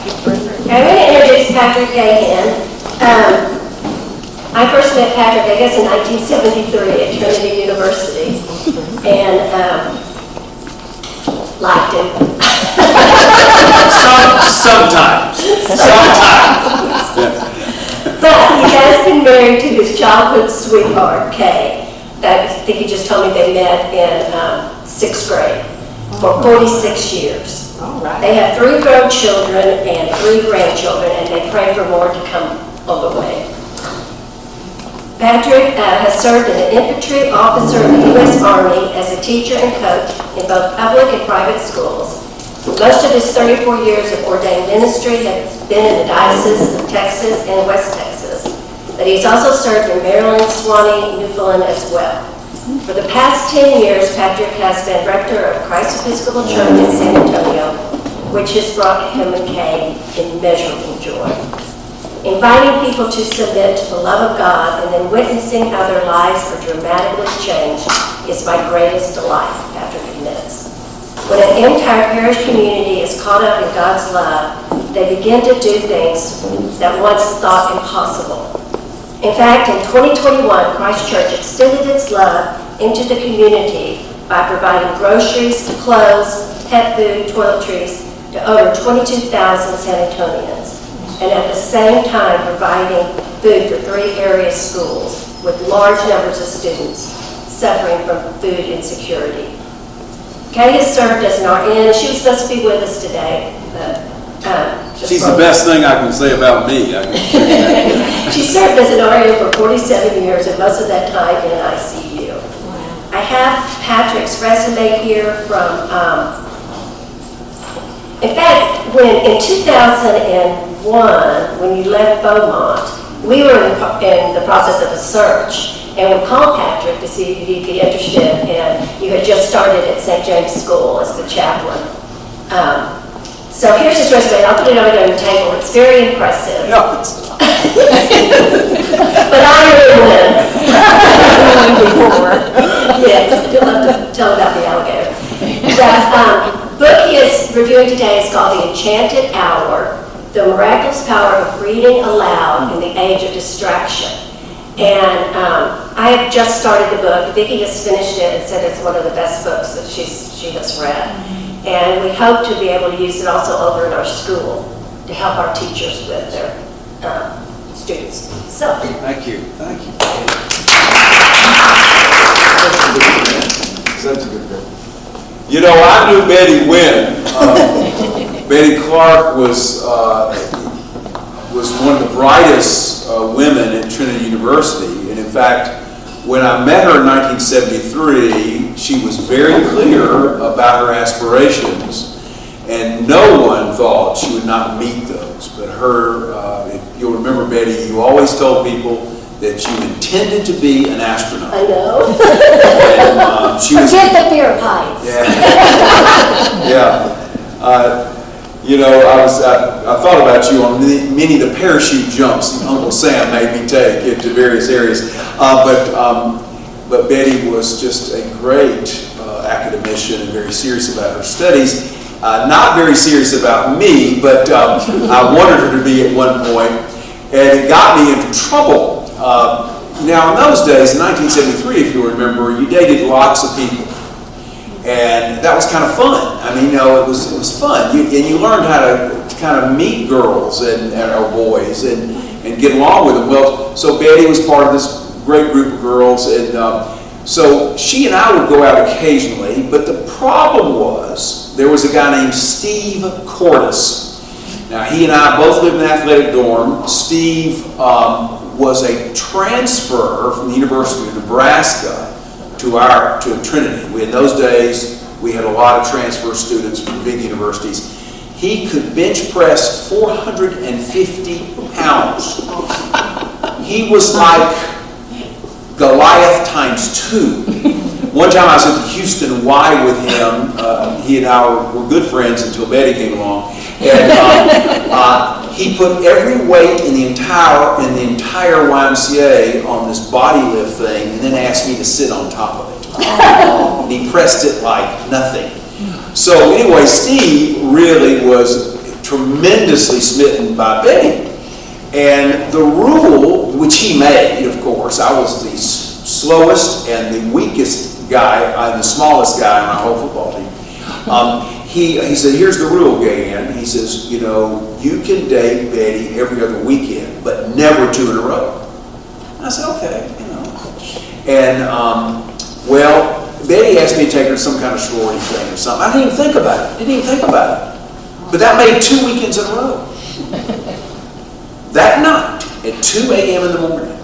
I'm going to introduce Patrick Gahan. I first met Patrick, I guess, in 1973 at Trinity University, and liked him. Sometimes. But he has been married to his childhood sweetheart, Kay. I think he just told me they met in 6th grade for 46 years. All right. They have 3 grown children and 3 grandchildren, and they pray for more to come on the way. Patrick has served as an infantry officer in the U.S. Army as a teacher and coach in both public and private schools. Most of his 34 years of ordained ministry has been in the Diocese of Texas and West Texas, but he's also served in Maryland, Suwannee, Newfoundland as well. For the past 10 years, Patrick has been rector of Christ Episcopal Church in San Antonio, which has brought him and Kay immeasurable joy. Inviting people to submit to the love of God and then witnessing how their lives are dramatically changed is my greatest delight, Patrick admits. When an entire parish community is caught up in God's love, they begin to do things that once thought impossible. In fact, in 2021, Christ Church extended its love into the community by providing groceries, clothes, pet food, toiletries to over 22,000 San Antonians, and at the same time providing food for 3 area schools with large numbers of students suffering from food insecurity. Kay has served as an RN. She was supposed to be with us today, but She's the best thing I can say about me. She served as an RN for 47 years, and most of that time in an ICU. Wow. I have Patrick's resume here from, in fact, in 2001, when you left Beaumont, we were in the process of a search, and we called Patrick to see if he'd be interested, and you had just started at St. James School as the chaplain. So here's his resume. I'll put it over there on the table. It's very impressive. No, it's not. But I really win. Yes, you'll have to tell about the alligator. The book he is reviewing today is called The Enchanted Hour, The Miraculous Power of Reading Aloud in the Age of Distraction. And I have just started the book. Vicki just finished it and said it's one of the best books that she has read. And we hope to be able to use it also over in our school to help our teachers with their students. So, Thank you. Such a good book. You know, I knew Betty when. Betty Clark was one of the brightest women at Trinity University. And in fact, when I met her in 1973, she was very clear about her aspirations, and no one thought she would not meet those. But her, if you'll remember Betty, you always told people that you intended to be an astronaut. I know. And, she was, forget the fear of heights. Yeah. You know, I thought about you on many of the parachute jumps Uncle Sam made me take into various areas. But Betty was just a great academician and very serious about her studies. Not very serious about me, but I wanted her to be at one point, and it got me into trouble. Now, in those days, in 1973, if you remember, you dated lots of people. And that was kind of fun. I mean, you know, it was fun. You learned how to kind of meet girls or boys and get along with them. Well, so Betty was part of this great group of girls, and so she and I would go out occasionally, but the problem was there was a guy named Steve Cordes. Now, he and I both lived in the athletic dorm. Steve was a transfer from the University of Nebraska to Trinity. In those days, we had a lot of transfer students from the big universities. He could bench press 450 pounds. He was like Goliath times 2. One time I was at the Houston Y with him. He and I were good friends until Betty came along. And he put every weight in the entire YMCA on this body lift thing, and then asked me to sit on top of it. And he pressed it like nothing. So anyway, Steve really was tremendously smitten by Betty. And the rule, which he made, of course, I was the slowest and the weakest guy, the smallest guy on our whole football team. He said, here's the rule, Gahan. He says, you know, you can date Betty every other weekend, but never 2 in a row. And I said, okay, you know. And, well, Betty asked me to take her to some kind of sorority thing or something. I didn't even think about it. But that made 2 weekends in a row. That night, at 2 a.m. in the morning,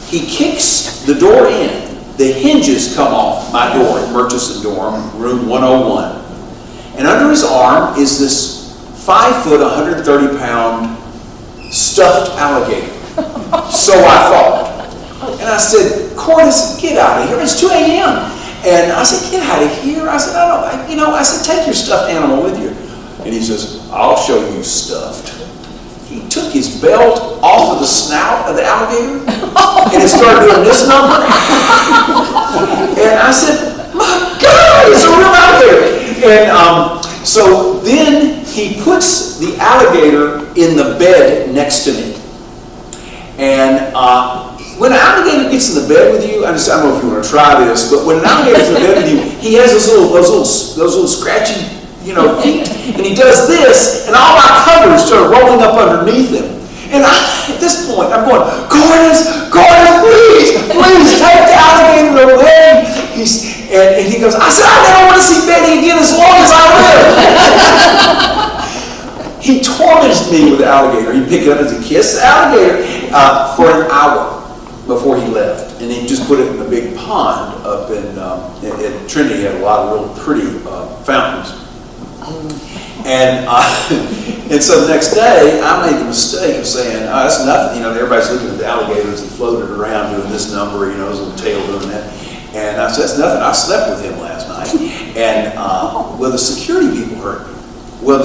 he kicks the door in. The hinges come off my door at Murchison Dorm, room 101. And under his arm is this 5-foot, 130-pound stuffed alligator. So I thought. And I said, Cordes, get out of here. It's 2 a.m. And I said, get out of here. I said, I said, take your stuffed animal with you. And he says, I'll show you stuffed. He took his belt off of the snout of the alligator and it started doing this number. And I said, my God, it's a real alligator. And so then he puts the alligator in the bed next to me. And when an alligator gets in the bed with you, I don't know if you want to try this, but when an alligator's in the bed with you, he has those little scratchy, feet, and he does this, and all my covers start rolling up underneath him. And at this point, I'm going, Cordes, please take the alligator away. And he goes, I said, I never want to see Betty again as long as I live. He tormented me with the alligator. He'd pick it up and kiss the alligator for an hour before he left. And he just put it in a big pond up in Trinity. Had a lot of real pretty fountains. And so the next day, I made the mistake of saying, oh, that's nothing. Everybody's looking at the alligator as he floated around doing this number, his little tail doing that. And I said, that's nothing. I slept with him last night. And, the security people heard me. Well,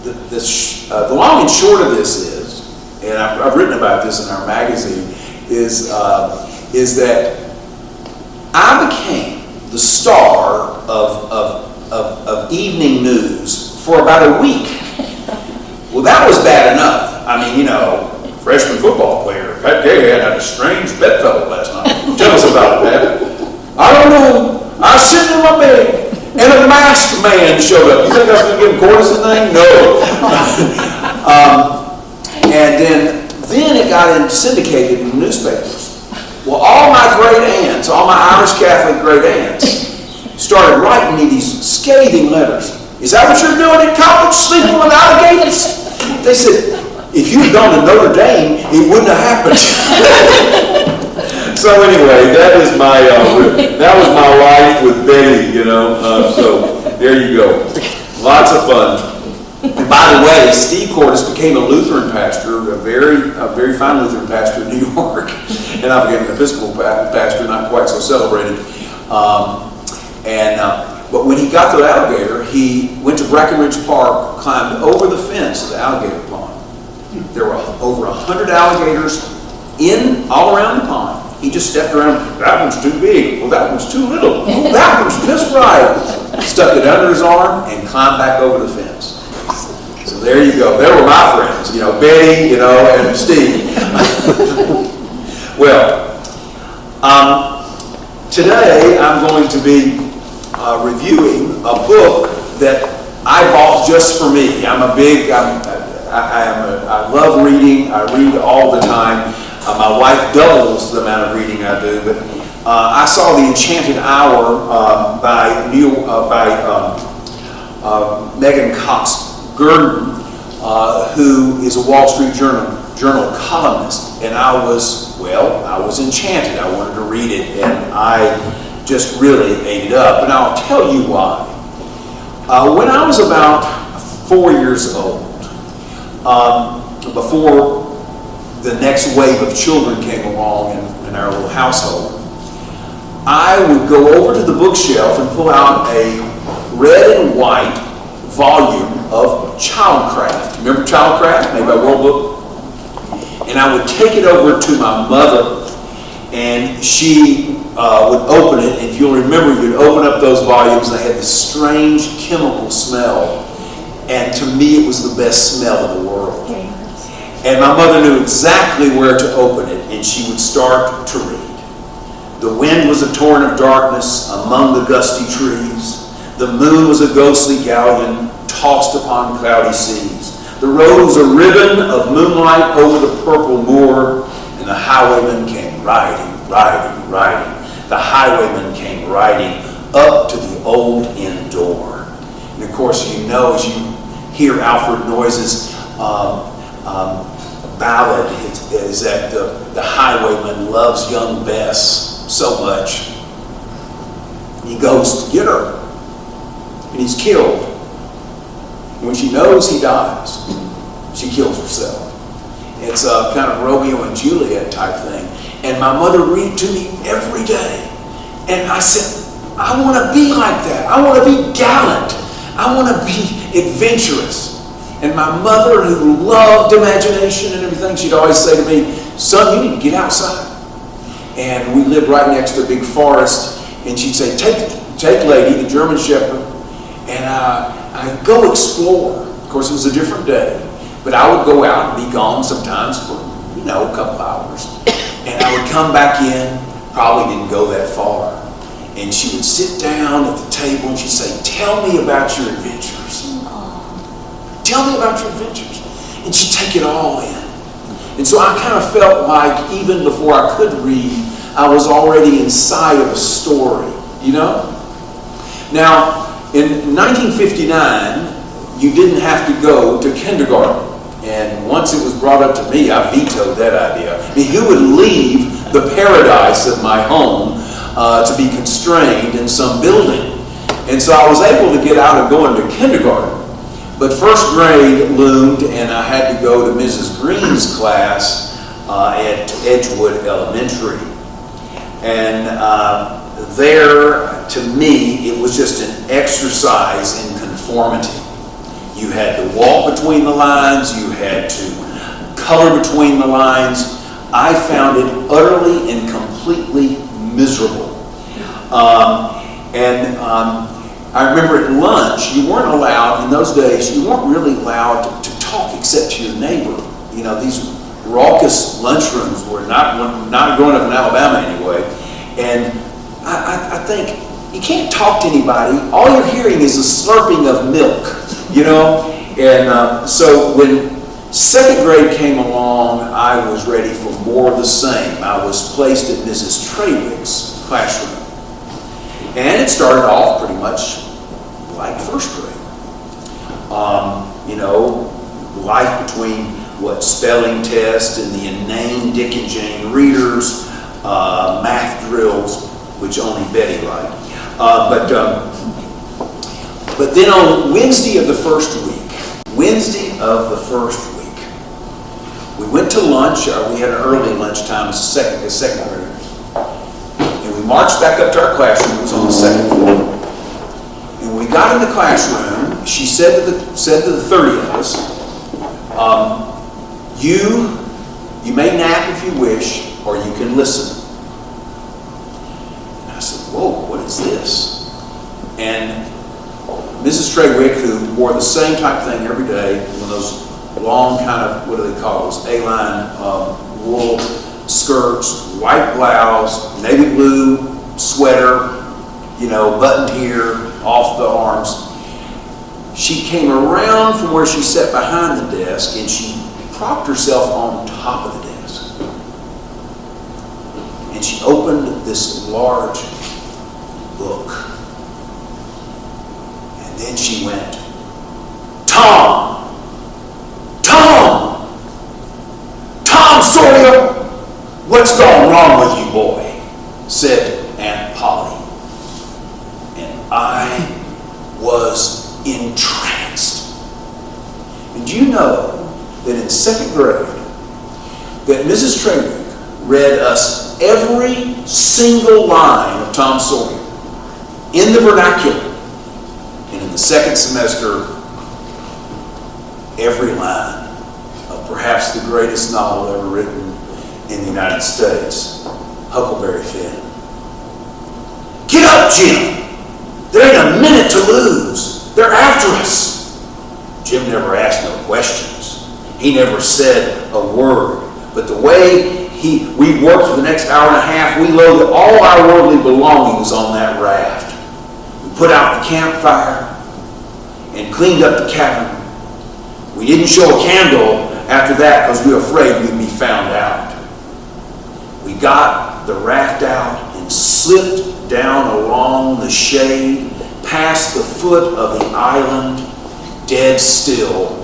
the long and short of this is, and I've written about this in our magazine, is that I became the star of evening news for about a week. Well, that was bad enough. I mean, freshman football player, Pat Gahan had a strange bedfellow last night. Tell us about it, Pat. I don't know. I was sitting in my bed, and a masked man showed up. You think I was going to give him Cordes' name? No. And then it got syndicated in the newspapers. Well, all my great aunts, all my Irish Catholic great aunts, started writing me these scathing letters. Is that what you're doing at college, sleeping with alligators? They said, if you'd gone to Notre Dame, it wouldn't have happened. So anyway, that was my life with Betty, so there you go. Lots of fun. And by the way, Steve Cordes became a Lutheran pastor, a very fine Lutheran pastor in New York. And I became an Episcopal pastor, not quite so celebrated. But when he got to the alligator, he went to Breckenridge Park, climbed over the fence of the alligator pond. There were over 100 alligators all around the pond. He just stepped around, that one's too big, well that one's too little, well, that one's just right. Stuck it under his arm and climbed back over the fence. So there you go. There were my friends, Betty, and Steve. Well, today I'm going to be reviewing a book that I bought just for me. I love reading. I read all the time. My wife doubles the amount of reading I do, but I saw The Enchanted Hour by Meghan Gurdon, who is a Wall Street Journal columnist, and I was enchanted. I wanted to read it, and I just really ate it up, and I'll tell you why. When I was about 4 years old, before the next wave of children came along in our little household, I would go over to the bookshelf and pull out a red and white volume of Childcraft. Remember Childcraft, made by World Book? And I would take it over to my mother, and she would open it. And if you'll remember, you'd open up those volumes, and they had this strange chemical smell. And to me, it was the best smell in the world. And my mother knew exactly where to open it, and she would start to read. The wind was a torrent of darkness among the gusty trees. The moon was a ghostly galleon tossed upon cloudy seas. The road was a ribbon of moonlight over the purple moor, and the highwayman came riding, riding, riding. The highwayman came riding up to the old inn door. And of course, you know, as you hear Alfred Noyes' ballad, is that the highwayman loves young Bess so much. He goes to get her, and he's killed. When she knows he dies, she kills herself. It's a kind of Romeo and Juliet type thing. And my mother read to me every day. And I said, I want to be like that. I want to be gallant. I want to be adventurous. And my mother, who loved imagination and everything, she'd always say to me, son, you need to get outside. And we lived right next to a big forest. And she'd say, take Lady, the German Shepherd, and I'd go explore. Of course, it was a different day. But I would go out and be gone sometimes for, a couple hours. And I would come back in, probably didn't go that far. And she would sit down at the table and she'd say, tell me about your adventures. Tell me about your adventures. And she'd take it all in. And so I kind of felt like even before I could read, I was already inside of a story, Now, in 1959, you didn't have to go to kindergarten. And once it was brought up to me, I vetoed that idea. I mean, who would leave the paradise of my home to be constrained in some building? And so I was able to get out and go into kindergarten. But first grade loomed, and I had to go to Mrs. Green's class at Edgewood Elementary. And there, to me, it was just an exercise in conformity. You had to walk between the lines. You had to color between the lines. I found it utterly and completely miserable. I remember at lunch, you weren't allowed, in those days, you weren't really allowed to talk except to your neighbor. These raucous lunchrooms were not growing up in Alabama anyway. And I think you can't talk to anybody. All you're hearing is the slurping of milk, And so when second grade came along, I was ready for more of the same. I was placed in Mrs. Trawick's classroom. And it started off pretty much like first grade. Life between spelling tests and the inane Dick and Jane readers, math drills, which only Betty liked. But then on Wednesday of the first week, we went to lunch. We had an early lunchtime as a second grader. And we marched back up to our classroom. It was on the second floor. And when we got in the classroom, she said to the 30 of us, you may nap if you wish, or you can listen. And I said, whoa, what is this? And Mrs. Trawick, who wore the same type thing every day, one of those long kind of, what do they call those, A-line wool skirts, white blouse, navy blue sweater, buttoned here, off the arms. She came around from where she sat behind the desk and she propped herself on top of the desk. And she opened this large book. And then she went, Tom Sawyer, what's gone wrong with you, boy? Said Aunt Polly. And I was entranced. And you know that in second grade, that Mrs. Trawick read us every single line of Tom Sawyer in the vernacular. And in the second semester, every line of perhaps the greatest novel ever written in the United States, Huckleberry Finn. Get up, Jim! There ain't a minute to lose. They're after us. Jim never asked no questions. He never said a word. But the way we worked for the next hour and a half, we loaded all our worldly belongings on that raft. We put out the campfire and cleaned up the cabin. We didn't show a candle after that because we were afraid we'd be found out. We got the raft out and slipped down along the shade, past the foot of the island, dead still,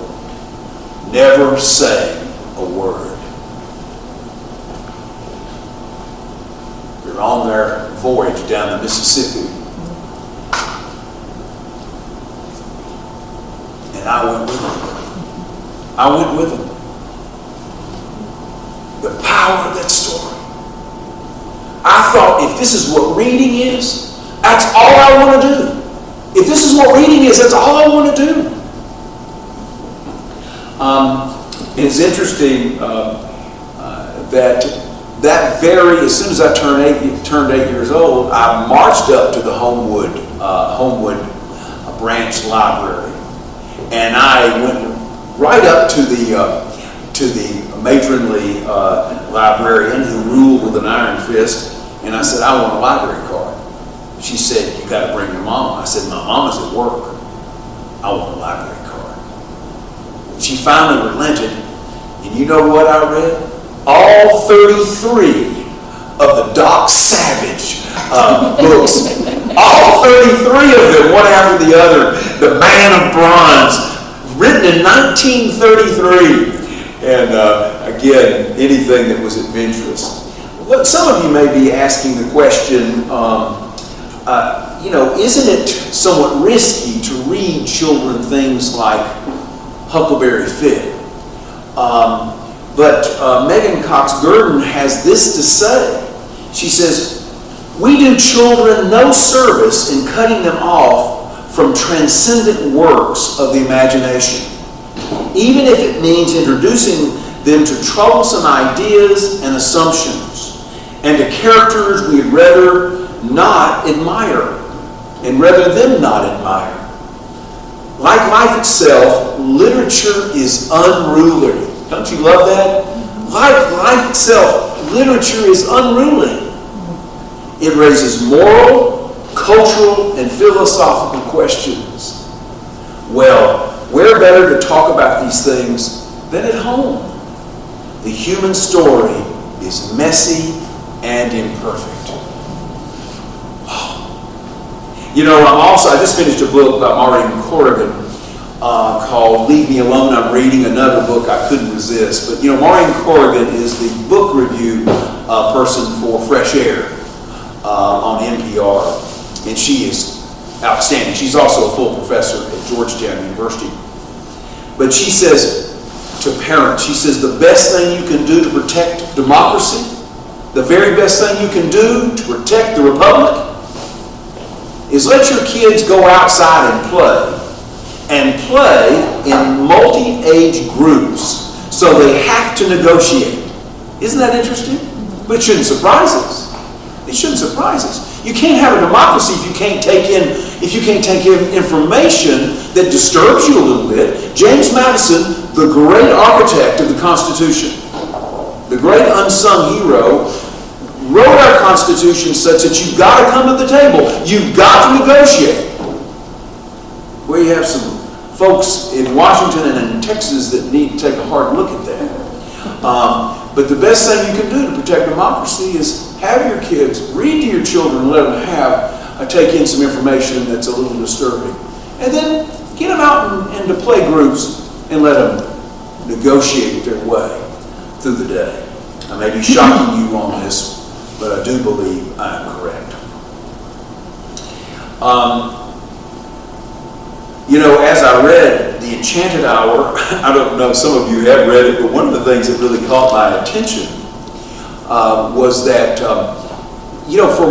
never saying a word. We were on their voyage down the Mississippi. And I went with them. I went with them. The power of that story. I thought, if this is what reading is, that's all I want to do. If this is what reading is, that's all I want to do. It's interesting that very, as soon as I turned 8 years old, I marched up to the Homewood branch library, and I went right up to the matronly librarian who ruled with an iron fist, and I said, I want a library card. She said, you got to bring your mama. I said, my mama's at work. I want a library card. She finally relented, and you know what I read? All 33 of the Doc Savage books. All 33 of them, one after the other. The Man of Bronze, written in 1933. And again, anything that was adventurous. Well, some of you may be asking the question, isn't it somewhat risky to read children things like Huckleberry Finn? But Meghan Gurdon has this to say. She says, we do children no service in cutting them off from transcendent works of the imagination, even if it means introducing them to troublesome ideas and assumptions, and to characters we'd rather not admire, and rather them not admire. Like life itself, literature is unruly. Don't you love that? Like life itself, literature is unruly. It raises moral, cultural, and philosophical questions. Well, where better to talk about these things than at home? The human story is messy and imperfect. I just finished a book by Maureen Corrigan called Leave Me Alone. I'm reading another book I couldn't resist. But Maureen Corrigan is the book review person for Fresh Air on NPR. And she is outstanding. She's also a full professor at Georgetown University. But she says to parents, she says, the best thing you can do to protect democracy, the very best thing you can do to protect the republic, is let your kids go outside and play in multi-age groups so they have to negotiate. Isn't that interesting? But it shouldn't surprise us. It shouldn't surprise us. You can't have a democracy if you can't take in information that disturbs you a little bit. James Madison, the great architect of the Constitution, the great unsung hero, wrote our Constitution such that you've got to come to the table. You've got to negotiate. We have some folks in Washington and in Texas that need to take a hard look at that. But the best thing you can do to protect democracy is have your kids, read to your children, and let them take in some information that's a little disturbing. And then get them out into play groups and let them negotiate their way through the day. I may be shocking you on this, but I do believe I am correct. As I read The Enchanted Hour, I don't know, some of you have read it, but one of the things that really caught my attention was that, for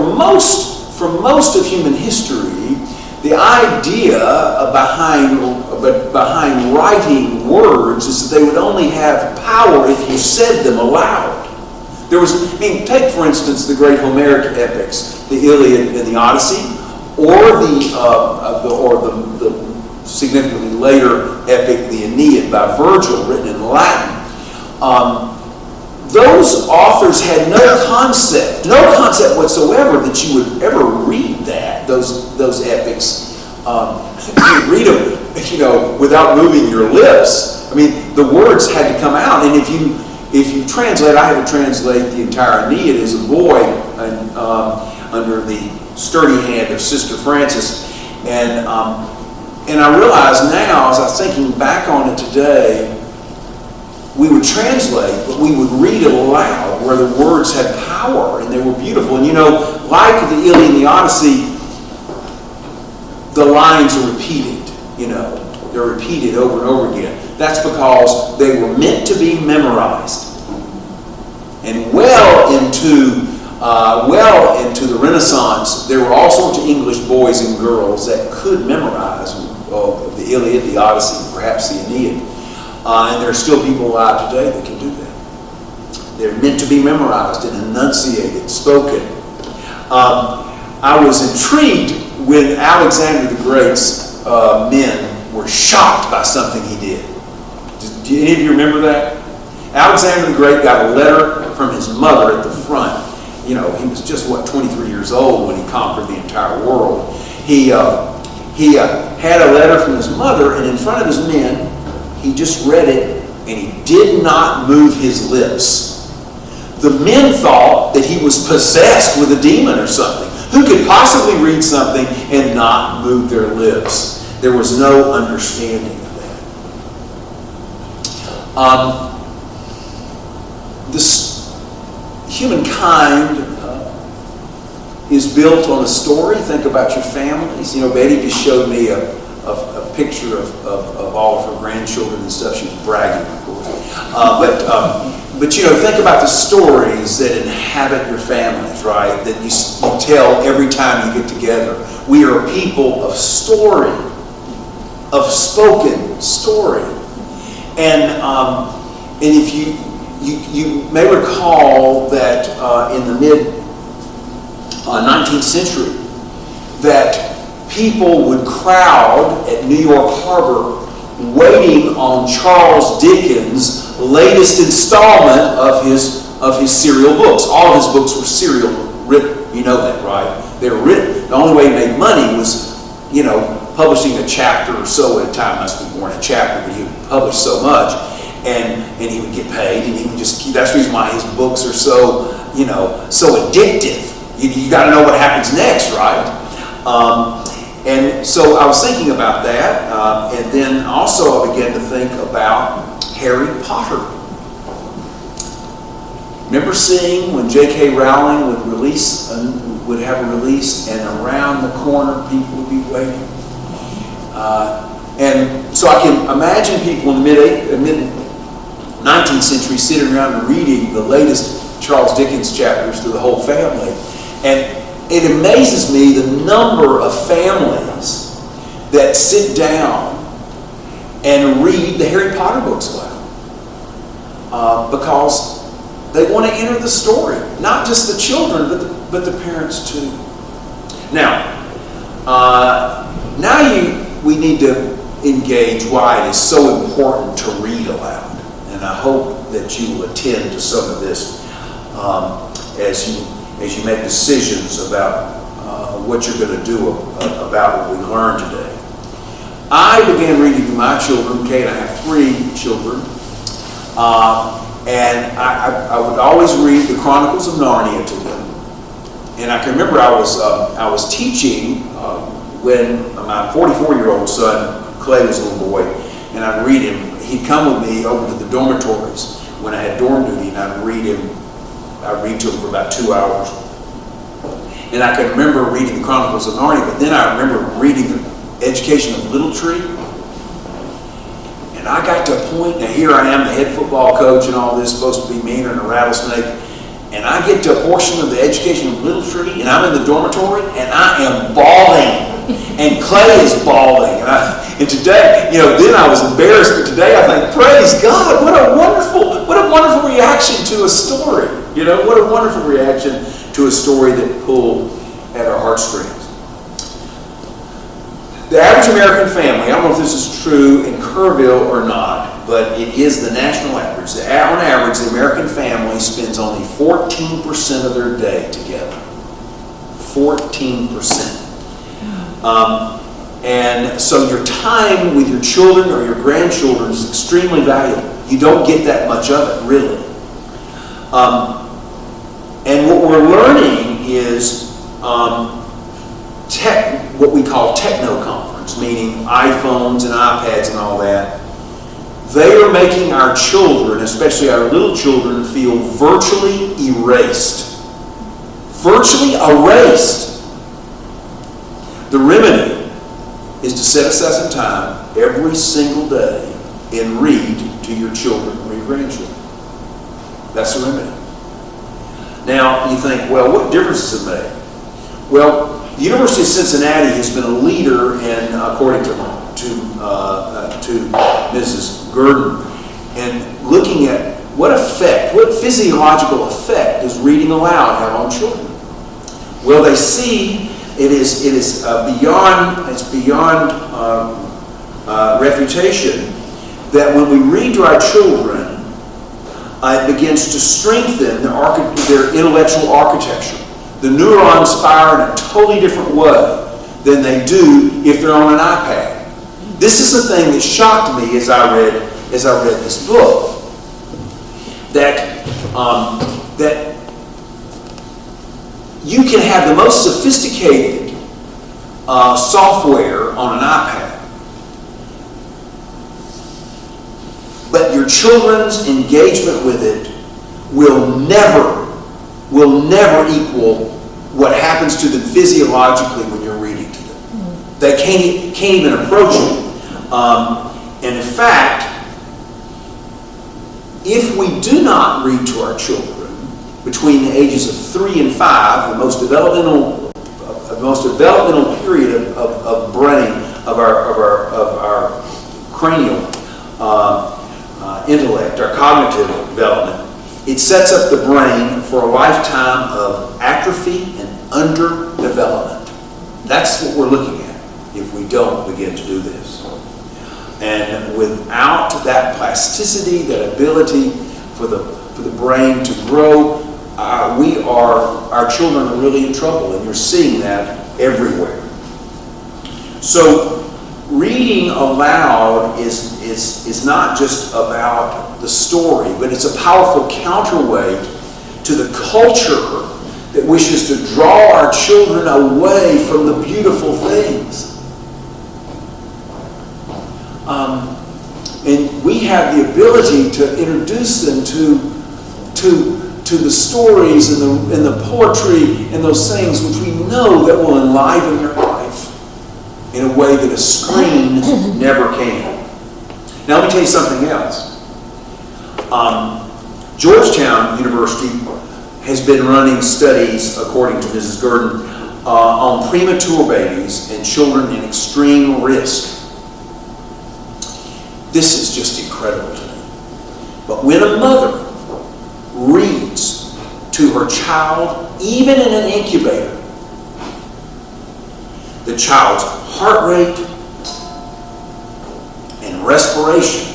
most of human history, the idea behind writing words is that they would only have power if you said them aloud. Take for instance the great Homeric epics, the Iliad and the Odyssey, or the significantly later epic, the Aeneid by Virgil, written in Latin. Those authors had no concept whatsoever that you would ever read those epics. You read them, without moving your lips. I mean, the words had to come out, and if you translate, I had to translate the entire Aeneid as a boy under the sturdy hand of Sister Frances, and I realize now, as I'm thinking back on it today, we would translate, but we would read it aloud, where the words had power and they were beautiful. And like the Iliad and the Odyssey, the lines are repeated. They're repeated over and over again. That's because they were meant to be memorized. And well into the Renaissance, there were all sorts of English boys and girls that could memorize the Iliad, the Odyssey, perhaps the Aeneid. And there are still people alive today that can do that. They're meant to be memorized and enunciated, spoken. I was intrigued when Alexander the Great's men were shocked by something he did. Do any of you remember that? Alexander the Great got a letter from his mother at the front. He was just, 23 years old when he conquered the entire world. He had a letter from his mother, and in front of his men, he just read it, and he did not move his lips. The men thought that he was possessed with a demon or something. Who could possibly read something and not move their lips? There was no understanding of that. Humankind is built on a story. Think about your families. Betty just showed me a picture of all of her grandchildren and stuff. She was bragging, of course. But think about the stories that inhabit your families, right? That you tell every time you get together. We are a people of story, of spoken story. And if you may recall that in the mid-19th century, that people would crowd at New York Harbor waiting on Charles Dickens' latest installment of his serial books. All of his books were serial written. You know that, right? They were written. The only way he made money was, publishing a chapter or so at a time. Must be more than a chapter, but he would publish so much, and he would get paid, and he would just keep. That's the reason why his books are so addictive. You got to know what happens next, right? And so I was thinking about that, and then also I began to think about Harry Potter. Remember seeing when J.K. Rowling would have a release, and around the corner people would be waiting. And so I can imagine people in the mid-19th century sitting around and reading the latest Charles Dickens chapters to the whole family. And it amazes me the number of families that sit down and read the Harry Potter books aloud. Because they want to enter the story. Not just the children, but the parents too. Now we need to engage why it is so important to read aloud. And I hope that you will attend to some of this as you make decisions about what you're going to do about what we learned today. I began reading to my children. Kate and I have 3 children. And I would always read the Chronicles of Narnia to them. And I can remember I was teaching when my 44-year-old son, Clay, was a little boy, and I'd read him. He'd come with me over to the dormitories when I had dorm duty, and I'd read to him for about 2 hours. And I can remember reading the Chronicles of Narnia, but then I remember reading the Education of Little Tree. And I got to a point, now here I am, the head football coach and all this, supposed to be meaner than a rattlesnake. And I get to a portion of the Education of Little Tree, and I'm in the dormitory, and I am bawling. And Clay is bawling. And today, then I was embarrassed, but today I think, praise God, what a wonderful reaction to a story. What a wonderful reaction to a story that pulled at our heartstrings. The average American family, I don't know if this is true in Kerrville or not, but it is the national average. On average, the American family spends only 14% of their day together. 14%. And so your time with your children or your grandchildren is extremely valuable. You don't get that much of it, really. And what we're learning is what we call techno-conference, meaning iPhones and iPads and all that. They are making our children, especially our little children, feel virtually erased. Virtually erased. The remedy is to set aside some time every single day and read to your children or your grandchildren. That's the remedy. Now, you think, well, what difference does it make? Well, the University of Cincinnati has been a leader in, according to Mrs. Gurdon, and looking at what physiological effect does reading aloud have on children. Well, they see it is beyond refutation that when we read to our children, it begins to strengthen their intellectual architecture. The neurons fire in a totally different way than they do if they're on an iPad. This is the thing that shocked me as I read this book. That you can have the most sophisticated software on an iPad, but your children's engagement with it will never equal what happens to them physiologically when you're reading to them. They can't even approach it. And in fact, if we do not read to our children between the ages of 3 and 5, the most developmental period of brain of our cranial intellect, our cognitive development, it sets up the brain for a lifetime of atrophy and underdevelopment. That's what we're looking at if we don't begin to do this. And without that plasticity, that ability for the brain to grow, our children are really in trouble, and you're seeing that everywhere. So reading aloud is not just about the story, but it's a powerful counterweight to the culture that wishes to draw our children away from the beautiful things. And we have the ability to introduce them to the stories and the poetry and those things which we know that will enliven their life in a way that a screen never can. Now let me tell you something else. Georgetown University has been running studies, according to Mrs. Gurdon, on premature babies and children in extreme risk. This is just incredible to me. But when a mother reads to her child, even in an incubator, the child's heart rate and respiration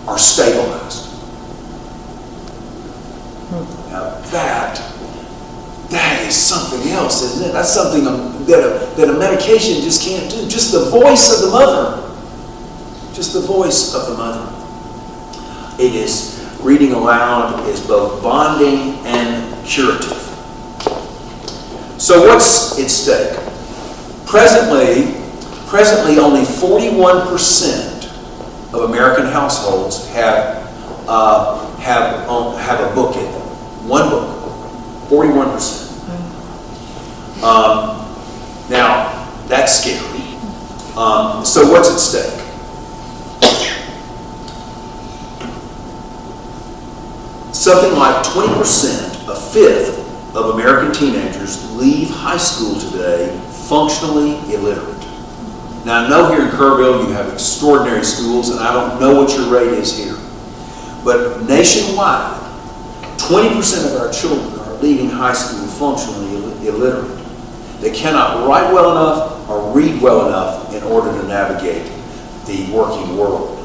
are stabilized. Now that is something else, isn't it? That's something that a medication just can't do. Just the voice of the mother. Just the voice of the mother. It is, reading aloud is both bonding and curative. So what's at stake? Presently only 41% of American households have a book in them. One book. 41%. Now, that's scary. So what's at stake? Something like 20%, a fifth of American teenagers leave high school today functionally illiterate. Now I know here in Kerrville you have extraordinary schools, and I don't know what your rate is here. But nationwide, 20% of our children are leaving high school functionally illiterate. They cannot write well enough or read well enough in order to navigate the working world.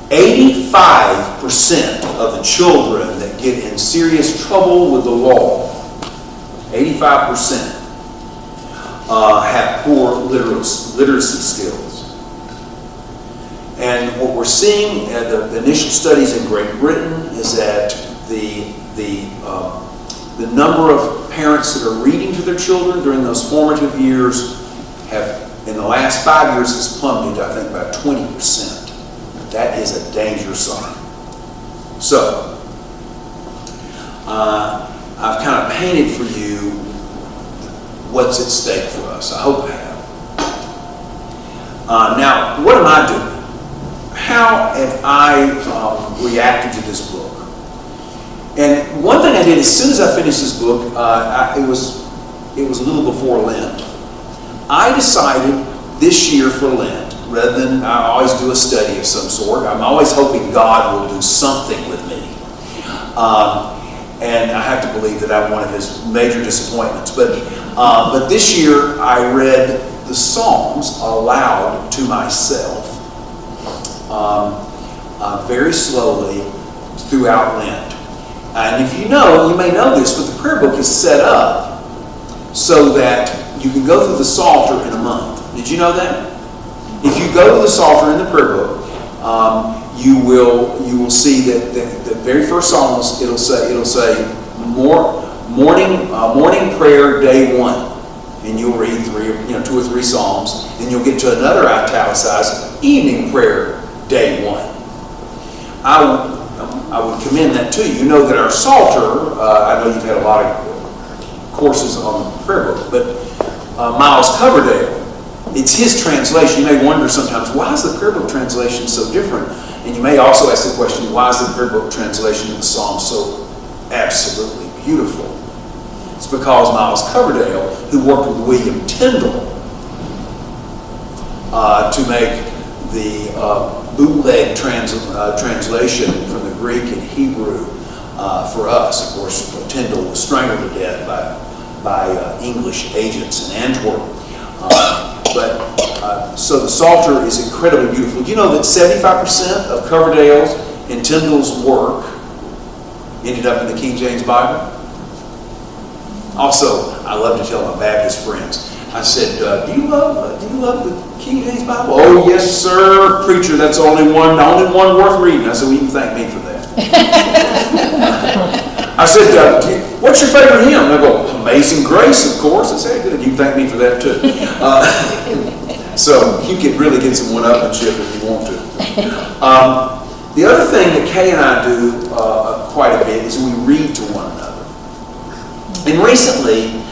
85% of the children that get in serious trouble with the law, 85%, have poor literacy skills. And what we're seeing at the initial studies in Great Britain is that the number of parents that are reading to their children during those formative years have, in the last 5 years, has plummeted, I think, about 20%. That is a danger sign. So, I've kind of painted for you what's at stake for us. I hope I have. Now, what am I doing? How have I reacted to this book? And one thing I did as soon as I finished this book, it was a little before Lent. I decided this year for Lent, rather than I always do a study of some sort, I'm always hoping God will do something with me. And I have to believe that I'm one of his major disappointments. But this year I read the Psalms aloud to myself very slowly throughout Lent. And if you may know this, but the prayer book is set up so that you can go through the Psalter in a month. Did you know that? If you go to the Psalter in the prayer book, you will see that the very first Psalms, it'll say morning prayer day 1, and you'll read 2 or 3 Psalms, and you'll get to another italicized evening prayer day 1. I would commend that to you. You know that our Psalter, I know you've had a lot of courses on the prayer book, but Miles Coverdale, it's his translation. You may wonder sometimes, why is the prayer book translation so different? And you may also ask the question, why is the prayer book translation of the Psalms so absolutely beautiful? It's because Miles Coverdale, who worked with William Tyndale to make the bootleg translation from the Greek and Hebrew for us. Of course, Tyndale was strangled to death by English agents in Antwerp. So the Psalter is incredibly beautiful. Do you know that 75% of Coverdale's and Tyndale's work ended up in the King James Bible? Also, I love to tell my Baptist friends, I said, do you love the King James Bible? Oh, yes, sir, preacher, that's the only one worth reading. I said, well, you can thank me for that. I said, what's your favorite hymn? And I go, Amazing Grace, of course. I said, good, you can thank me for that too. So you can really get some one-upmanship if you want to. The other thing that Kay and I do quite a bit is we read to one another. And recently,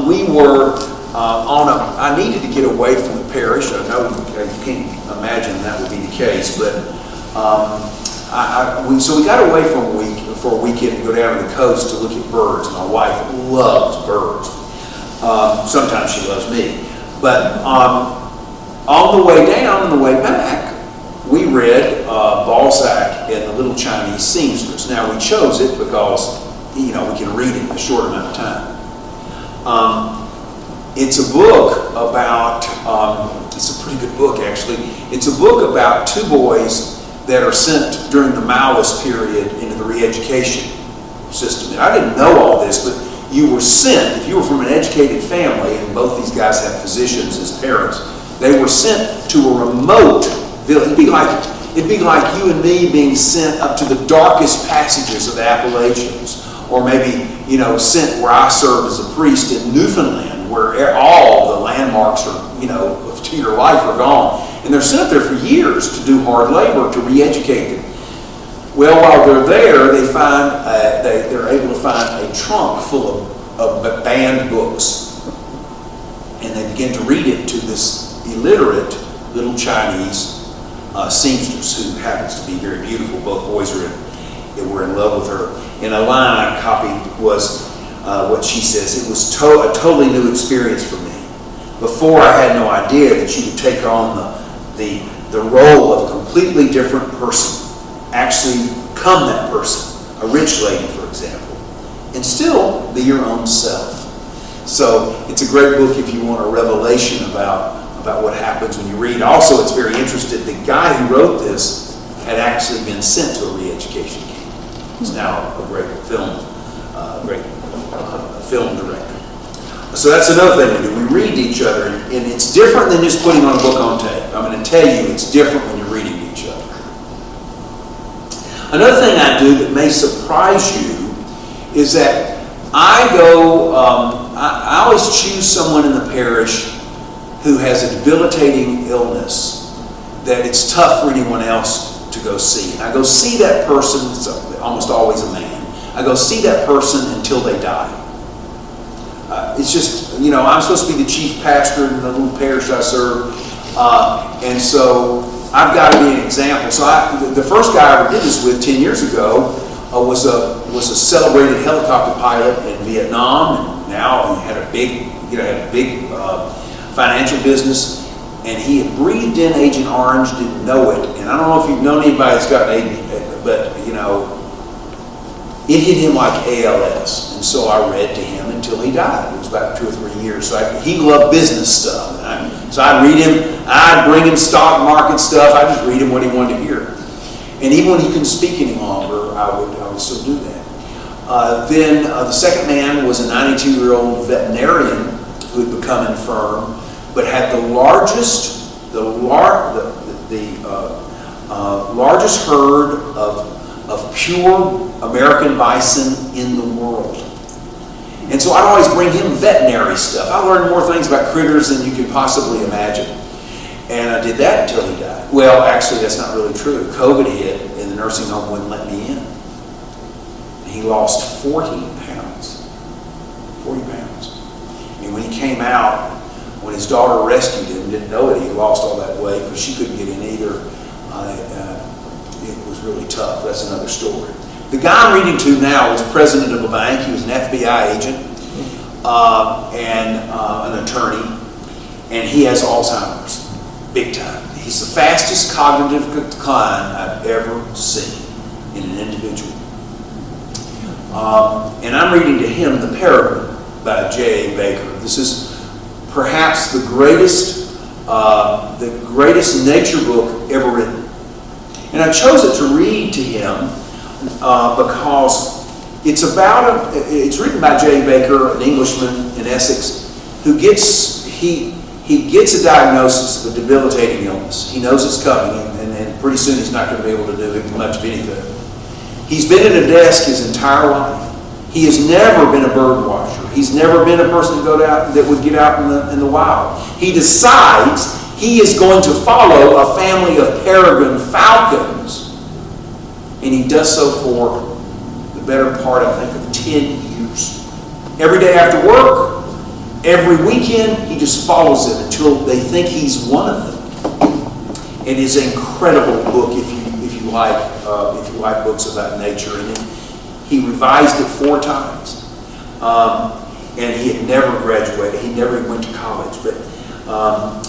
we were I needed to get away from the parish. I know you can't imagine that would be the case, but so we got away for a weekend to go down to the coast to look at birds. My wife loves birds. Sometimes she loves me. But on the way down and the way back, we read Ballsack and the Little Chinese Seamstress. Now, we chose it because, we can read it in a short amount of time. It's a book about, it's a pretty good book, actually. It's a book about 2 boys that are sent during the Maoist period into the re-education system. And I didn't know all this, but you were sent, if you were from an educated family, and both these guys have physicians as parents, they were sent to a remote village. It'd be like you and me being sent up to the darkest passages of the Appalachians, or maybe, sent where I served as a priest in Newfoundland, where all the landmarks are, to your life are gone. And they're sent there for years to do hard labor, to re-educate them. Well, while they're there, they're able to find a trunk full of banned books. And they begin to read it to this illiterate little Chinese seamstress who happens to be very beautiful. Both boys were in love with her. And a line I copied was what she says, it was a totally new experience for me. Before, I had no idea that you would take on the role of a completely different person, actually become that person, a rich lady, for example, and still be your own self. So it's a great book if you want a revelation about about what happens when you read. Also, it's very interesting. The guy who wrote this had actually been sent to a re-education camp. He's now a great film director. So that's another thing we do. We read to each other, and it's different than just putting on a book on tape. I'm going to tell you, it's different when you're reading to each other. Another thing I do that may surprise you is that I always choose someone in the parish who has a debilitating illness that it's tough for anyone else to go see. And I go see that person, it's almost always a man. I go see that person until they die. It's just, I'm supposed to be the chief pastor in the little parish I serve, and so I've got to be an example. So the first guy I ever did this with 10 years ago was a celebrated helicopter pilot in Vietnam, and now he had a big financial business, and he had breathed in Agent Orange, didn't know it, and I don't know if you've known anybody that's got but it hit him like ALS, and so I read to him until he died. It was about 2 or 3 years. So he loved business stuff, so I'd read him. I'd bring him stock market stuff. I'd just read him what he wanted to hear, and even when he couldn't speak any longer, I would still do that. Then the second man was a 92-year-old veterinarian who had become infirm, but had the largest herd of pure American bison in the world. And so I'd always bring him veterinary stuff. I learned more things about critters than you could possibly imagine. And I did that until he died. Well, actually, that's not really true. COVID hit, and the nursing home wouldn't let me in. And he lost 40 pounds. 40 pounds. And when he came out, when his daughter rescued him, didn't know it, he lost all that weight, but she couldn't get in either. It was really tough. That's another story. The guy I'm reading to now is president of a bank. He was an FBI agent and an attorney, and he has Alzheimer's, big time. He's the fastest cognitive decline I've ever seen in an individual. And I'm reading to him The Peregrine by J.A. Baker. This is perhaps the greatest nature book ever written. And I chose it to read to him because it's written by J. Baker, an Englishman in Essex, who gets a diagnosis of a debilitating illness. He knows it's coming, and pretty soon he's not going to be able to do much of anything. He's been at a desk his entire life. He has never been a bird watcher. He's never been a person that would get out in the wild. He decides he is going to follow a family of peregrine falcons, and he does so for the better part, I think, of 10 years. Every day after work, every weekend, he just follows them until they think he's one of them. It is an incredible book if you like books about nature. And he revised it 4 times, and he had never graduated. He never went to college, but.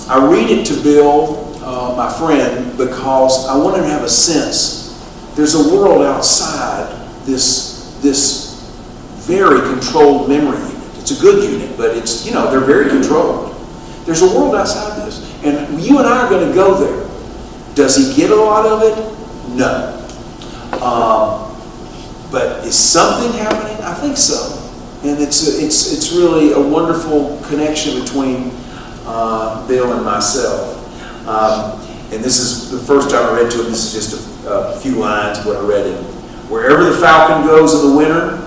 I read it to Bill, my friend, because I want him to have a sense. There's a world outside this very controlled memory unit. It's a good unit, but it's, they're very controlled. There's a world outside this, and you and I are going to go there. Does he get a lot of it? No. But is something happening? I think so. And it's really a wonderful connection between Bill and myself. And this is the first time I read to him. This is just a few lines of what I read him. Wherever the falcon goes in the winter,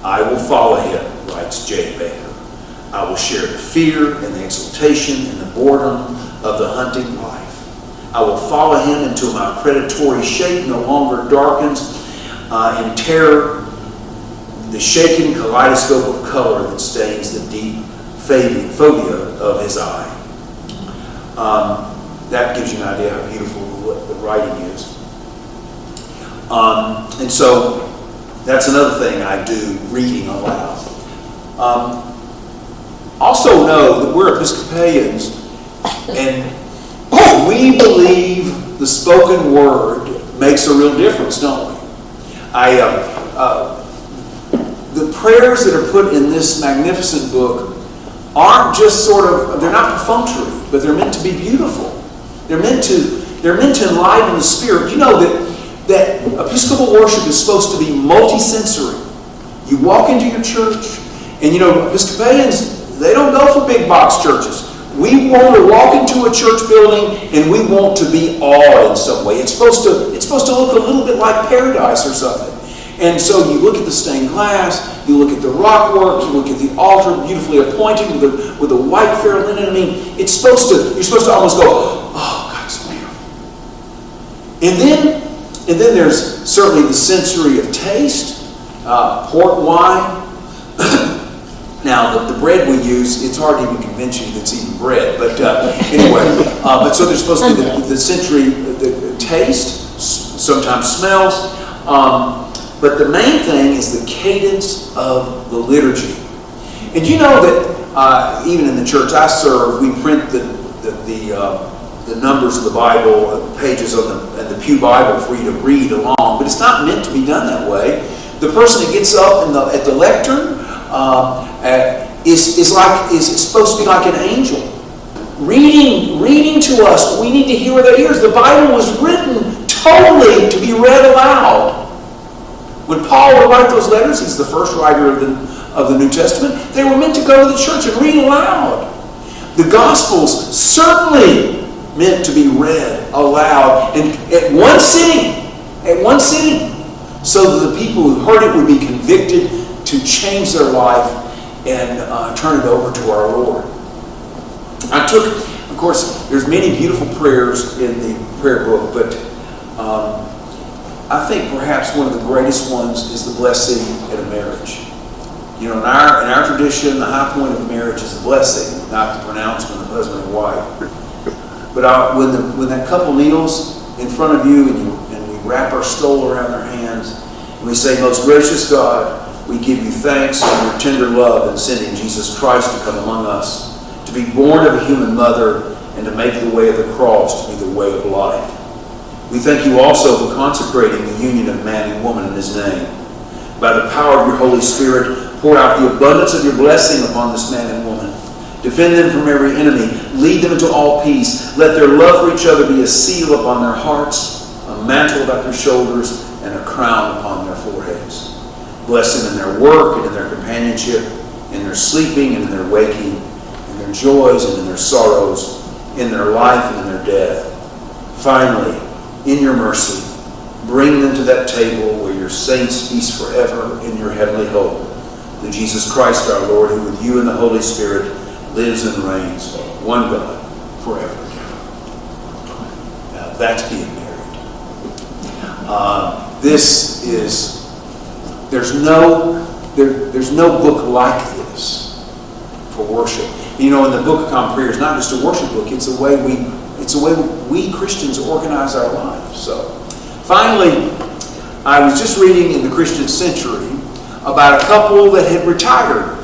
I will follow him, writes J. Baker. I will share the fear and the exultation and the boredom of the hunting life. I will follow him until my predatory shape no longer darkens in terror the shaken kaleidoscope of color that stains the deep fovea of his eye. That gives you an idea how beautiful the writing is. And so that's another thing I do, reading aloud. Also know that we're Episcopalians, and we believe the spoken word makes a real difference, don't we? The prayers that are put in this magnificent book aren't just they're not perfunctory. but they're meant to be beautiful. They're meant to enliven the spirit. You know that Episcopal worship is supposed to be multisensory. You walk into your church, and you know, Episcopalians, they don't go for big box churches. We want to walk into a church building and we want to be awed in some way. It's supposed to look a little bit like paradise or something. And so you look at the stained glass, you look at the rock work, you look at the altar beautifully appointed with a white fair linen. I mean, you're supposed to almost go, oh, God, it's beautiful. And then there's certainly the sensory of taste, port wine. Now, the bread we use, it's hard to even convince you that's even bread. But anyway, so there's supposed to be the sensory, the taste, sometimes smells. But the main thing is the cadence of the liturgy. And you know that even in the church I serve, we print the numbers of the Bible, pages of the Pew Bible for you to read along. But it's not meant to be done that way. The person that gets up at the lectern is supposed to be like an angel, reading to us. We need to hear with our ears. The Bible was written totally to be read aloud. When Paul would write those letters, he's the first writer of the New Testament, they were meant to go to the church and read aloud. The Gospels certainly meant to be read aloud and at one sitting, so that the people who heard it would be convicted to change their life and turn it over to our Lord. Of course, there's many beautiful prayers in the prayer book, but I think perhaps one of the greatest ones is the blessing at a marriage. You know, in our tradition, the high point of marriage is the blessing, not the pronouncement of husband and wife. But when that couple kneels in front of you and we wrap our stole around their hands, and we say, "Most gracious God, we give you thanks for your tender love in sending Jesus Christ to come among us, to be born of a human mother, and to make the way of the cross to be the way of life. We thank you also for consecrating the union of man and woman in his name. By the power of your Holy Spirit, pour out the abundance of your blessing upon this man and woman. Defend them from every enemy. Lead them into all peace. Let their love for each other be a seal upon their hearts, a mantle about their shoulders, and a crown upon their foreheads. Bless them in their work and in their companionship, in their sleeping and in their waking, in their joys and in their sorrows, in their life and in their death. Finally, in your mercy, bring them to that table where your saints feast forever in your heavenly hope. Through Jesus Christ our Lord, who with you and the Holy Spirit lives and reigns, one God, forever and ever." Now that's being married. There's no book like this for worship. You know, in the Book of Common Prayer, it's not just a worship book, it's a way we Christians organize our lives. So, finally, I was just reading in the Christian Century about a couple that had retired.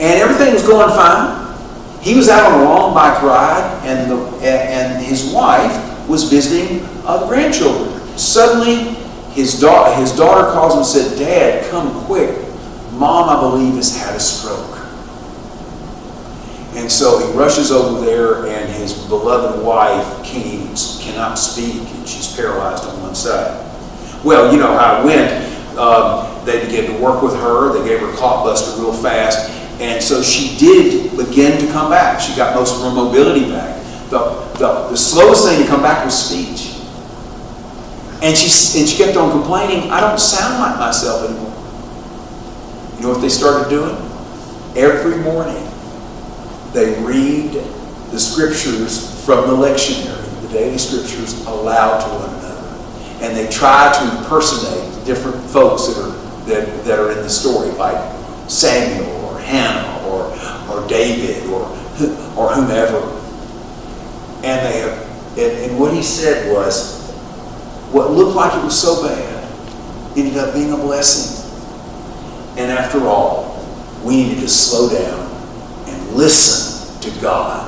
And everything was going fine. He was out on a long bike ride, and his wife was visiting the grandchildren. Suddenly, his daughter calls him and said, "Dad, come quick. Mom, I believe, has had a stroke." And so he rushes over there, and his beloved wife cannot speak, and she's paralyzed on one side. Well, you know how it went. They began to work with her. They gave her a clot buster real fast. And so she did begin to come back. She got most of her mobility back. The slowest thing to come back was speech. And she kept on complaining, "I don't sound like myself anymore." You know what they started doing? Every morning, they read the scriptures from the lectionary, the daily scriptures, aloud to one another. And they try to impersonate the different folks that are in the story, like Samuel or Hannah or David or whomever. And what he said was, what looked like it was so bad ended up being a blessing. And after all, we needed to slow down and listen to God